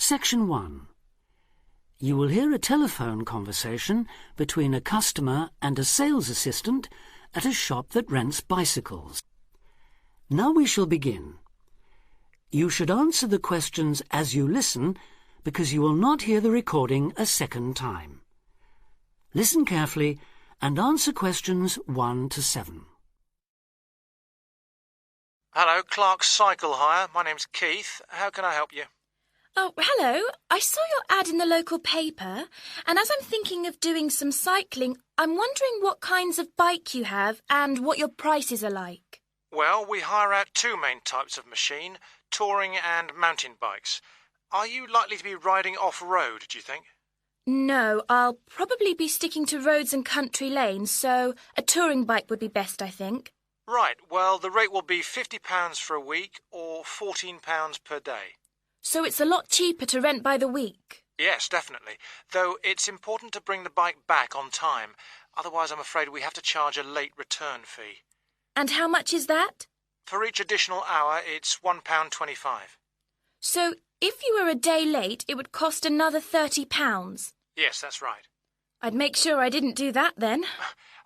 Section 1. You will hear a telephone conversation between a customer and a sales assistant at a shop that rents bicycles. Now we shall begin. You should answer the questions as you listen because you will not hear the recording a second time. Listen carefully and answer questions 1 to 7. Hello, Clark's Cycle Hire. My name's Keith. How can I help you? Oh, hello. I saw your ad in the local paper, and as I'm thinking of doing some cycling, I'm wondering what kinds of bike you have and what your prices are like. Well, we hire out two main types of machine, touring and mountain bikes. Are you likely to be riding off-road, do you think? No, I'll probably be sticking to roads and country lanes, so a touring bike would be best, I think. Right, well, the rate will be £50 for a week or £14 per day. So it's a lot cheaper to rent by the week? Yes, definitely. Though it's important to bring the bike back on time. Otherwise, I'm afraid we have to charge a late return fee. And how much is that? For each additional hour, it's £1.25. So if you were a day late, it would cost another £30? Yes, that's right. I'd make sure I didn't do that then.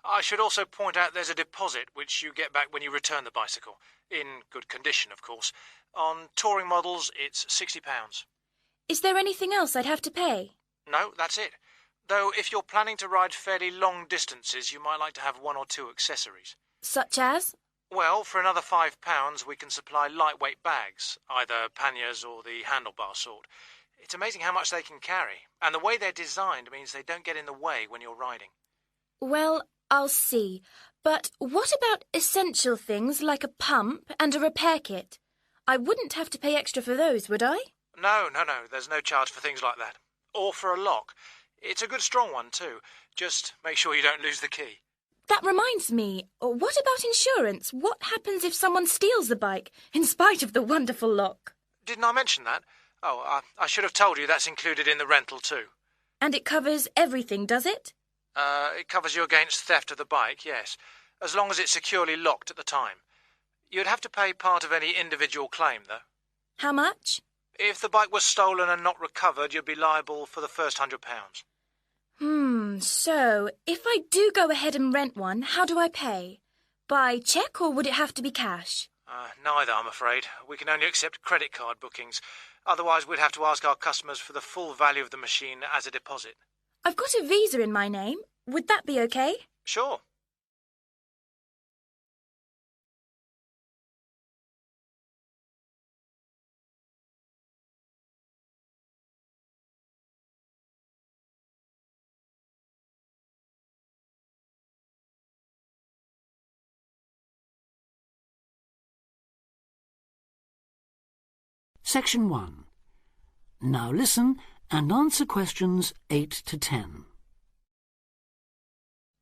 I should also point out there's a deposit which you get back when you return the bicycle. In good condition, of course. On touring models, it's £60. Is there anything else I'd have to pay? No, that's it. Though if you're planning to ride fairly long distances, you might like to have one or two accessories. Such as? Well, for another £5, we can supply lightweight bags, either panniers or the handlebar sort. It's amazing how much they can carry, and the way they're designed means they don't get in the way when you're riding. Well, I'll see. But what about essential things like a pump and a repair kit? I wouldn't have to pay extra for those, would I? No, there's no charge for things like that. Or for a lock. It's a good strong one, too. Just make sure you don't lose the key. That reminds me, what about insurance? What happens if someone steals the bike, in spite of the wonderful lock? Didn't I mention that? Oh, I should have told you that's included in the rental, too. And it covers everything, does it? It covers you against theft of the bike, yes, as long as it's securely locked at the time. You'd have to pay part of any individual claim, though. How much? If the bike was stolen and not recovered, you'd be liable for the first £100. So, if I do go ahead and rent one, how do I pay? By cheque or would it have to be cash? Neither, I'm afraid. We can only accept credit card bookings. Otherwise, we'd have to ask our customers for the full value of the machine as a deposit. I've got a Visa in my name. Would that be okay? Sure. Section 1. Now listen and answer questions 8 to 10.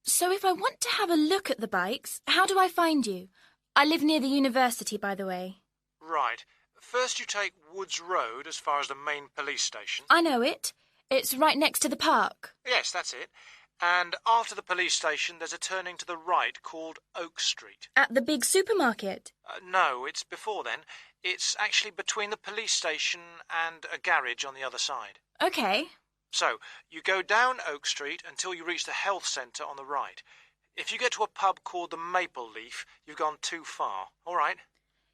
So if I want to have a look at the bikes, how do I find you? I live near the university, by the way. Right. First you take Woods Road as far as the main police station. I know it. It's right next to the park. Yes, that's it. And after the police station, there's a turning to the right called Oak Street. At the big supermarket? No, it's before then. It's actually between the police station and a garage on the other side. OK. So, you go down Oak Street until you reach the health centre on the right. If you get to a pub called the Maple Leaf, you've gone too far, all right?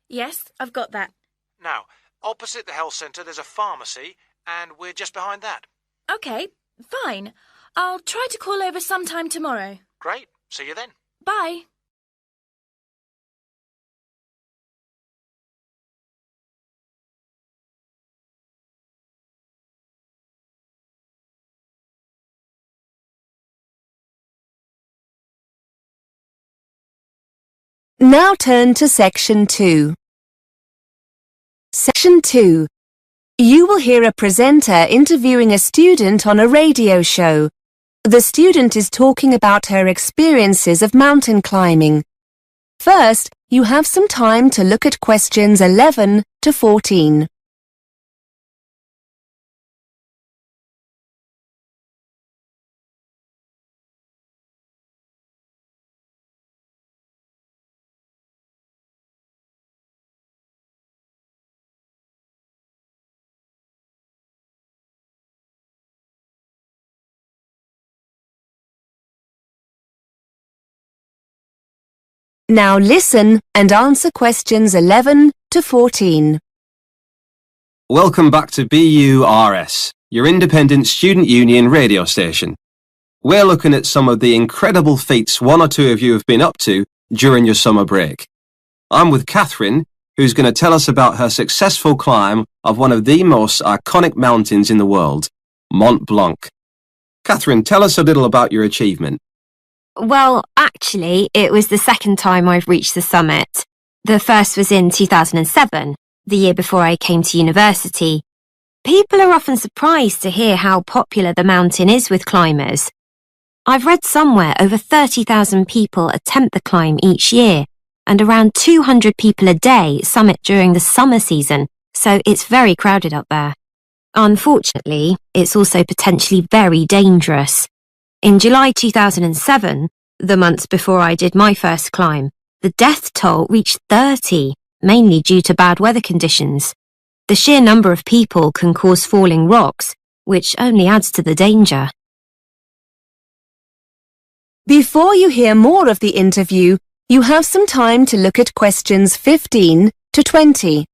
Yes, I've got that. Now, opposite the health centre there's a pharmacy, and we're just behind that. OK, fine. I'll try to call over sometime tomorrow. Great. See you then. Bye. Now turn to Section 2. Section 2. You will hear a presenter interviewing a student on a radio show. The student is talking about her experiences of mountain climbing. First, you have some time to look at questions 11 to 14. Now listen and answer questions 11 to 14. Welcome back to BURS, your independent student union radio station. We're looking at some of the incredible feats one or two of you have been up to during your summer break. I'm with Catherine, who's going to tell us about her successful climb of one of the most iconic mountains in the world, Mont Blanc. Catherine, tell us a little about your achievement. Well, actually, it was the second time I've reached the summit. The first was in 2007, the year before I came to university. People are often surprised to hear how popular the mountain is with climbers. I've read somewhere over 30,000 people attempt the climb each year, and around 200 people a day summit during the summer season, so it's very crowded up there. Unfortunately, it's also potentially very dangerous. In July 2007, the months before I did my first climb, the death toll reached 30, mainly due to bad weather conditions. The sheer number of people can cause falling rocks, which only adds to the danger. Before you hear more of the interview, you have some time to look at questions 15 to 20.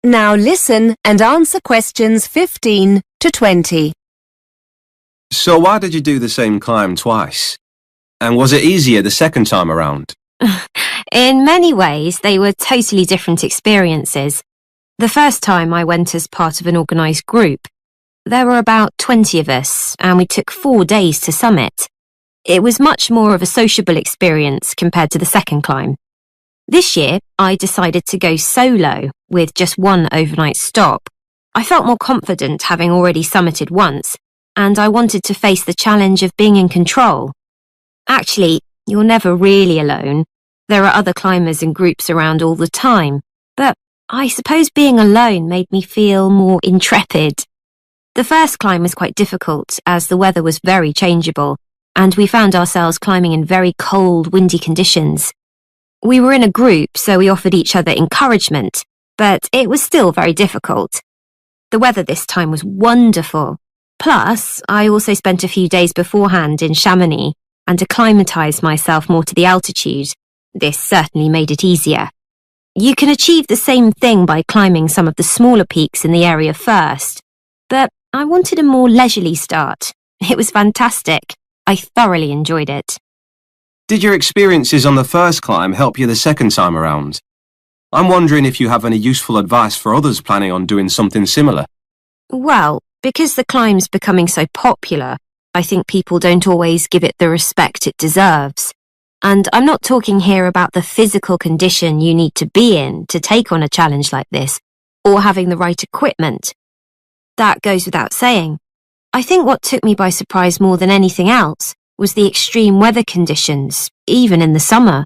Now listen and answer questions 15 to 20. So why did you do the same climb twice? And was it easier the second time around? In many ways, they were totally different experiences. The first time I went as part of an organised group. There were about 20 of us, and we took 4 days to summit. It was much more of a sociable experience compared to the second climb. This year, I decided to go solo with just one overnight stop. I felt more confident having already summited once, and I wanted to face the challenge of being in control. Actually, you're never really alone. There are other climbers and groups around all the time, but I suppose being alone made me feel more intrepid. The first climb was quite difficult as the weather was very changeable, and we found ourselves climbing in very cold, windy conditions. We were in a group, so we offered each other encouragement, but it was still very difficult. The weather this time was wonderful. Plus, I also spent a few days beforehand in Chamonix and acclimatised myself more to the altitude. This certainly made it easier. You can achieve the same thing by climbing some of the smaller peaks in the area first, but I wanted a more leisurely start. It was fantastic. I thoroughly enjoyed it. Did your experiences on the first climb help you the second time around? I'm wondering if you have any useful advice for others planning on doing something similar. Well, because the climb's becoming so popular, I think people don't always give it the respect it deserves. And I'm not talking here about the physical condition you need to be in to take on a challenge like this, or having the right equipment. That goes without saying. I think what took me by surprise more than anything else was the extreme weather conditions, even in the summer.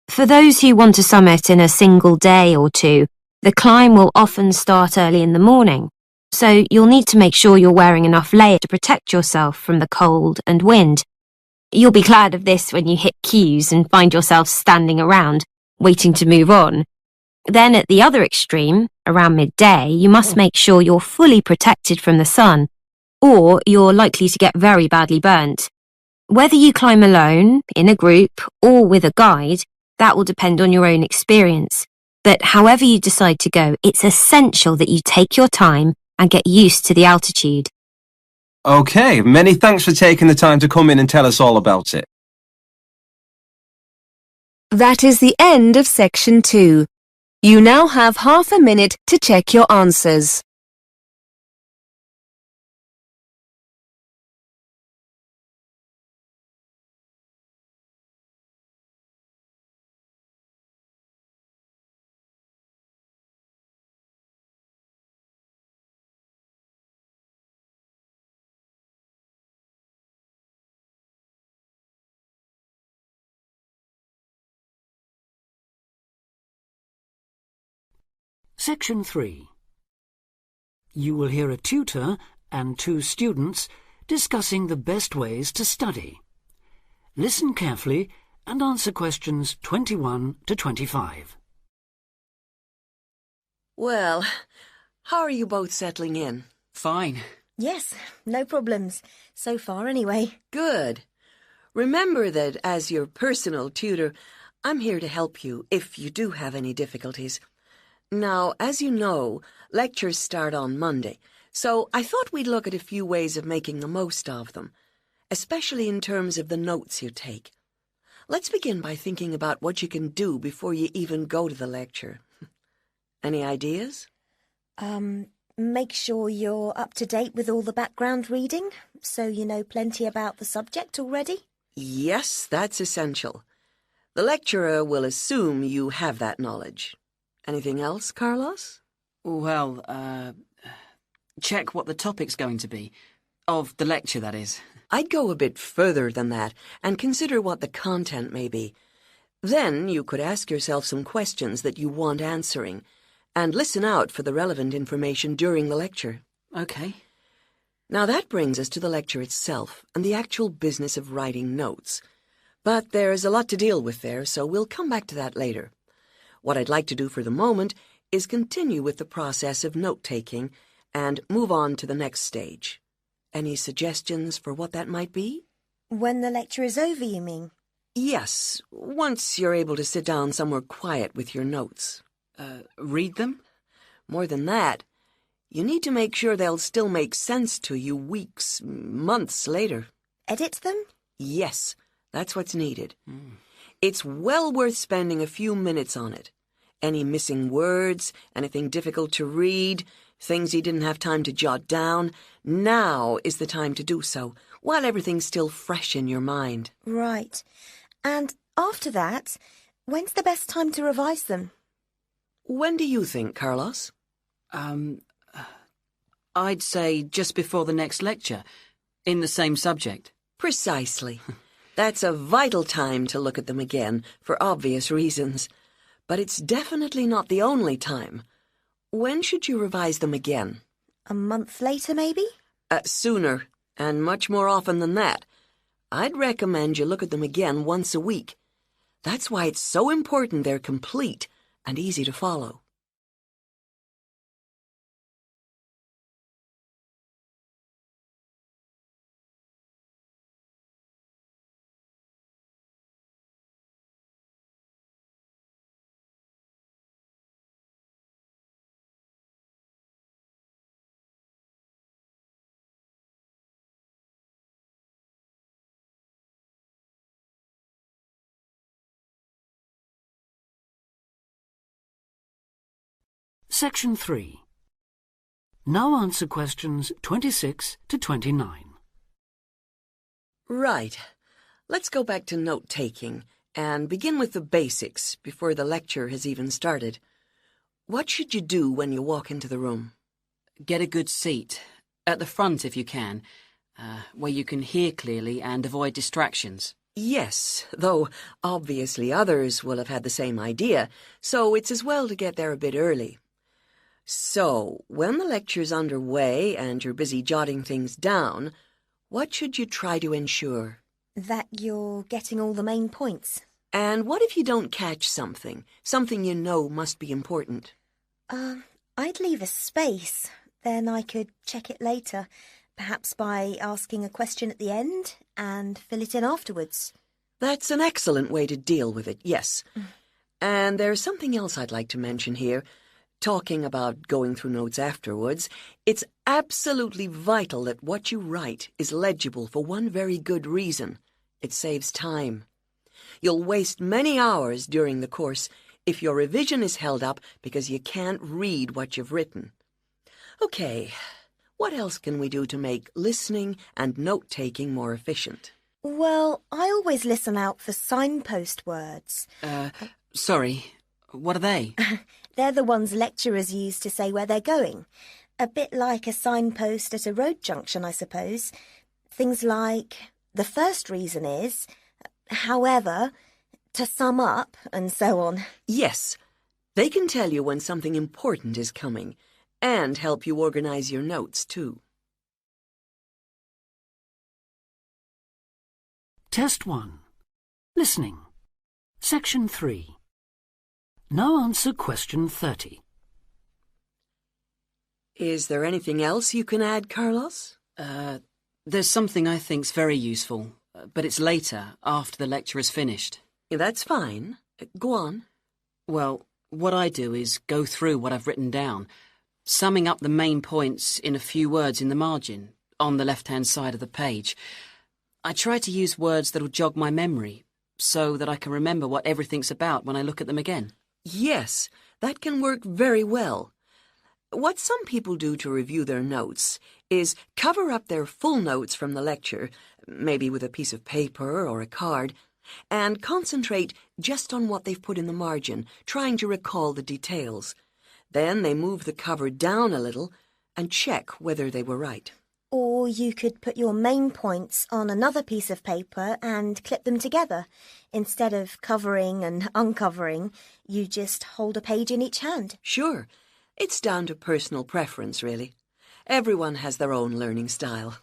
For those who want to summit in a single day or two, the climb will often start early in the morning, so you'll need to make sure you're wearing enough layer to protect yourself from the cold and wind. You'll be glad of this when you hit queues and find yourself standing around, waiting to move on. Then at the other extreme, around midday, you must make sure you're fully protected from the sun, or you're likely to get very badly burnt. Whether you climb alone, in a group, or with a guide, that will depend on your own experience. But however you decide to go, it's essential that you take your time and get used to the altitude. Okay, many thanks for taking the time to come in and tell us all about it. That is the end of section 2. You now have half a minute to check your answers. Section 3. You will hear a tutor and 2 students discussing the best ways to study. Listen carefully and answer questions 21 to 25. Well, how are you both settling in? Fine. Yes, no problems. So far, anyway. Good. Remember that as your personal tutor, I'm here to help you if you do have any difficulties. Now, as you know, lectures start on Monday, so I thought we'd look at a few ways of making the most of them, especially in terms of the notes you take. Let's begin by thinking about what you can do before you even go to the lecture. Any ideas? Make sure you're up to date with all the background reading, so you know plenty about the subject already. Yes, that's essential. The lecturer will assume you have that knowledge. Anything else, Carlos? Well, check what the topic's going to be. Of the lecture, that is. I'd go a bit further than that and consider what the content may be. Then you could ask yourself some questions that you want answering and listen out for the relevant information during the lecture. Okay. Now that brings us to the lecture itself and the actual business of writing notes. But there's a lot to deal with there, so we'll come back to that later. What I'd like to do for the moment is continue with the process of note-taking and move on to the next stage. Any suggestions for what that might be? When the lecture is over, you mean? Yes, once you're able to sit down somewhere quiet with your notes. Read them? More than that, you need to make sure they'll still make sense to you weeks, months later. Edit them? Yes, that's what's needed. It's well worth spending a few minutes on it. Any missing words, anything difficult to read, things you didn't have time to jot down, now is the time to do so, while everything's still fresh in your mind. Right. And after that, when's the best time to revise them? When do you think, Carlos? I'd say just before the next lecture, in the same subject. Precisely. That's a vital time to look at them again, for obvious reasons. But it's definitely not the only time. When should you revise them again? A month later, maybe? Sooner, and much more often than that. I'd recommend you look at them again once a week. That's why it's so important they're complete and easy to follow. Section 3. Now answer questions 26 to 29. Right. Let's go back to note-taking and begin with the basics before the lecture has even started. What should you do when you walk into the room? Get a good seat, at the front if you can, where you can hear clearly and avoid distractions. Yes, though obviously others will have had the same idea, so it's as well to get there a bit early. So, when the lecture's underway and you're busy jotting things down, what should you try to ensure? That you're getting all the main points. And what if you don't catch something you know must be important? I'd leave a space. Then I could check it later, perhaps by asking a question at the end and fill it in afterwards. That's an excellent way to deal with it, yes. And there's something else I'd like to mention here. Talking about going through notes afterwards, it's absolutely vital that what you write is legible for one very good reason. It saves time. You'll waste many hours during the course if your revision is held up because you can't read what you've written. Okay, what else can we do to make listening and note-taking more efficient? Well, I always listen out for signpost words. Sorry, what are they? They're the ones lecturers use to say where they're going. A bit like a signpost at a road junction, I suppose. Things like, the first reason is, however, to sum up, and so on. Yes, They can tell you when something important is coming and help you organize your notes, too. Test 1. Listening. Section 3. Now answer question 30. Is there anything else you can add, Carlos? There's something I think's very useful, but it's later, after the lecture is finished. That's fine. Go on. Well, what I do is go through what I've written down, summing up the main points in a few words in the margin, on the left-hand side of the page. I try to use words that'll jog my memory, so that I can remember what everything's about when I look at them again. Yes, that can work very well. What some people do to review their notes is cover up their full notes from the lecture, maybe with a piece of paper or a card, and concentrate just on what they've put in the margin, trying to recall the details. Then they move the cover down a little and check whether they were right. Or you could put your main points on another piece of paper and clip them together. Instead of covering and uncovering, you just hold a page in each hand. Sure. It's down to personal preference, really. Everyone has their own learning style.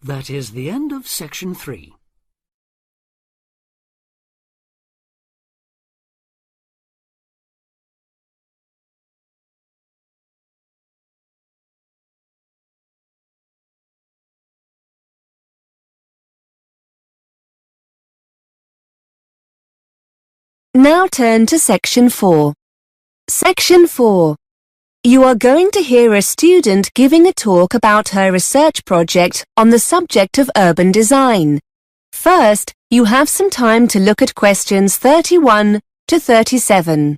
That is the end of section 3. Now turn to Section 4. Section 4. You are going to hear a student giving a talk about her research project on the subject of urban design. First, you have some time to look at questions 31 to 37.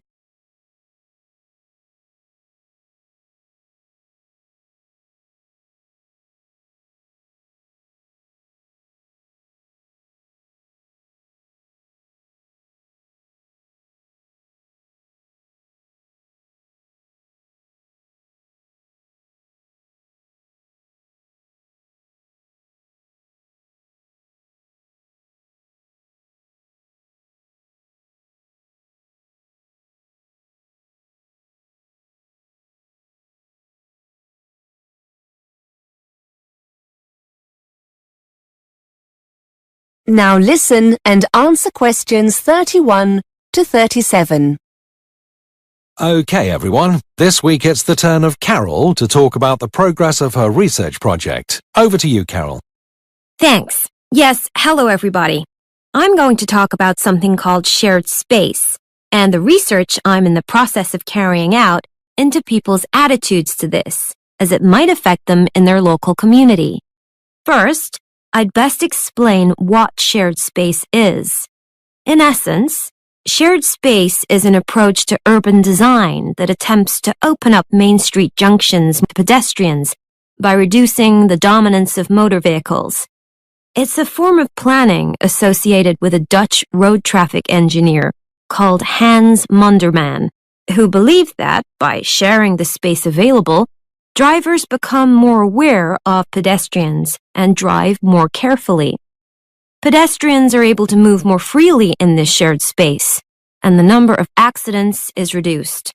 Now listen and answer questions 31 to 37. OK, everyone. This week it's the turn of Carol to talk about the progress of her research project. Over to you, Carol. Thanks. Yes, hello everybody. I'm going to talk about something called shared space and the research I'm in the process of carrying out into people's attitudes to this, as it might affect them in their local community. First, I'd best explain what shared space is. In essence, shared space is an approach to urban design that attempts to open up main street junctions to pedestrians by reducing the dominance of motor vehicles. It's a form of planning associated with a Dutch road traffic engineer called Hans Monderman, who believed that, by sharing the space available, drivers become more aware of pedestrians and drive more carefully. Pedestrians are able to move more freely in this shared space, and the number of accidents is reduced.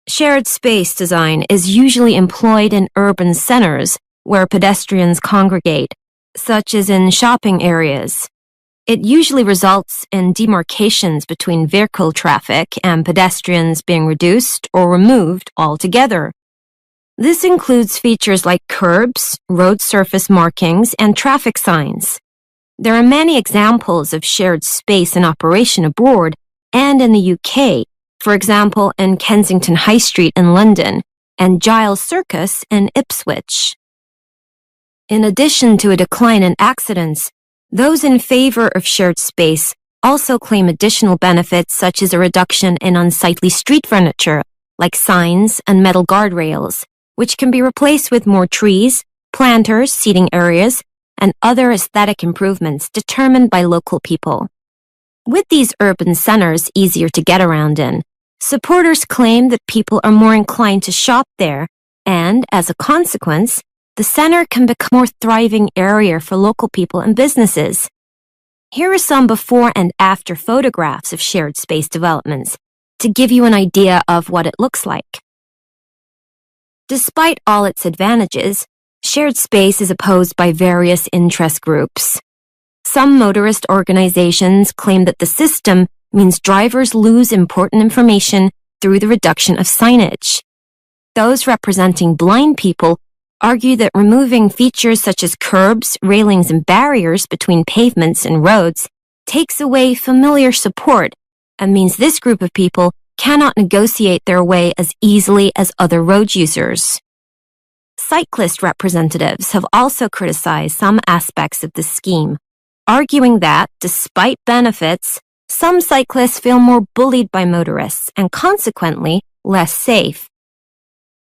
Shared space design is usually employed in urban centers where pedestrians congregate, such as in shopping areas. It usually results in demarcations between vehicle traffic and pedestrians being reduced or removed altogether. This includes features like curbs, road surface markings, and traffic signs. There are many examples of shared space in operation abroad and in the UK, for example in Kensington High Street in London and Giles Circus in Ipswich. In addition to a decline in accidents, those in favor of shared space also claim additional benefits such as a reduction in unsightly street furniture, like signs and metal guardrails, which can be replaced with more trees, planters, seating areas, and other aesthetic improvements determined by local people. With these urban centers easier to get around in, supporters claim that people are more inclined to shop there, and, as a consequence, the center can become a more thriving area for local people and businesses. Here are some before and after photographs of shared space developments to give you an idea of what it looks like. Despite all its advantages, shared space is opposed by various interest groups. Some motorist organizations claim that the system means drivers lose important information through the reduction of signage. Those representing blind people argue that removing features such as curbs, railings, and barriers between pavements and roads takes away familiar support and means this group of people cannot negotiate their way as easily as other road users. Cyclist representatives have also criticized some aspects of the scheme, arguing that, despite benefits, some cyclists feel more bullied by motorists and consequently less safe.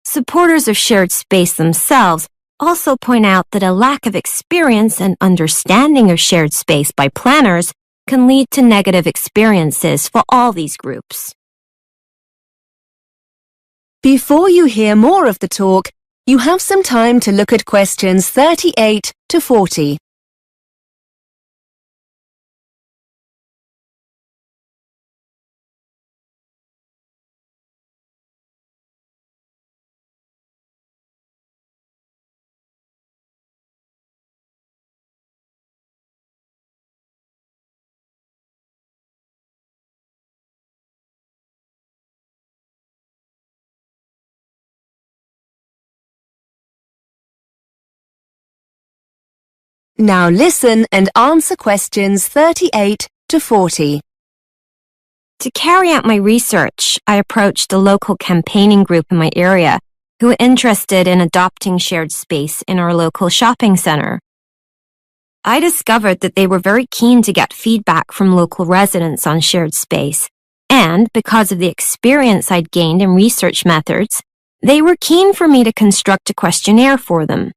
Supporters of shared space themselves also point out that a lack of experience and understanding of shared space by planners can lead to negative experiences for all these groups. Before you hear more of the talk, you have some time to look at questions 38 to 40. Now listen and answer questions 38 to 40. To carry out my research, I approached a local campaigning group in my area who were interested in adopting shared space in our local shopping center. I discovered that they were very keen to get feedback from local residents on shared space, and because of the experience I'd gained in research methods, they were keen for me to construct a questionnaire for them.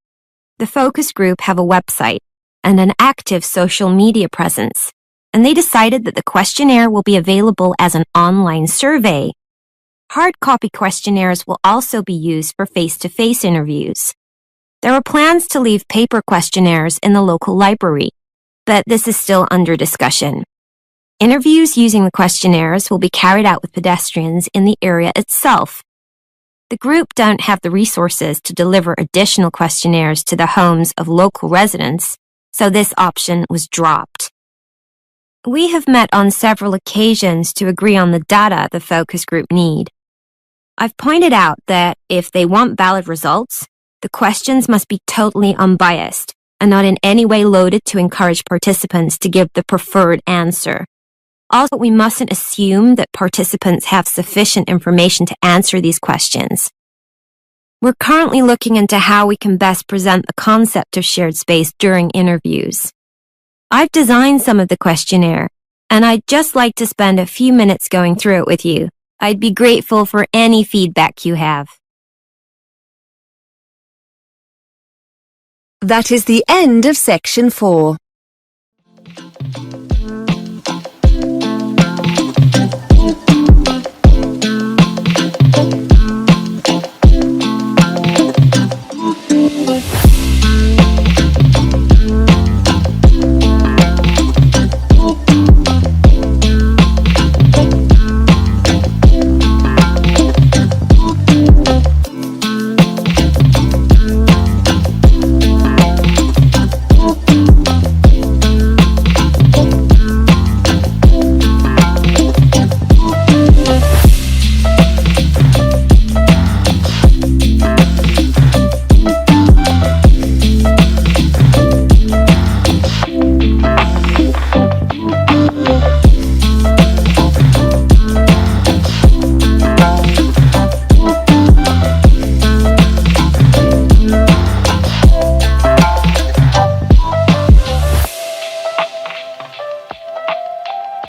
The focus group have a website and an active social media presence, and they decided that the questionnaire will be available as an online survey. Hard copy questionnaires will also be used for face-to-face interviews. There are plans to leave paper questionnaires in the local library, but this is still under discussion. Interviews using the questionnaires will be carried out with pedestrians in the area itself. The group don't have the resources to deliver additional questionnaires to the homes of local residents, so this option was dropped. We have met on several occasions to agree on the data the focus group need. I've pointed out that if they want valid results, the questions must be totally unbiased and not in any way loaded to encourage participants to give the preferred answer. Also, we mustn't assume that participants have sufficient information to answer these questions. We're currently looking into how we can best present the concept of shared space during interviews. I've designed some of the questionnaire, and I'd just like to spend a few minutes going through it with you. I'd be grateful for any feedback you have. That is the end of section 4.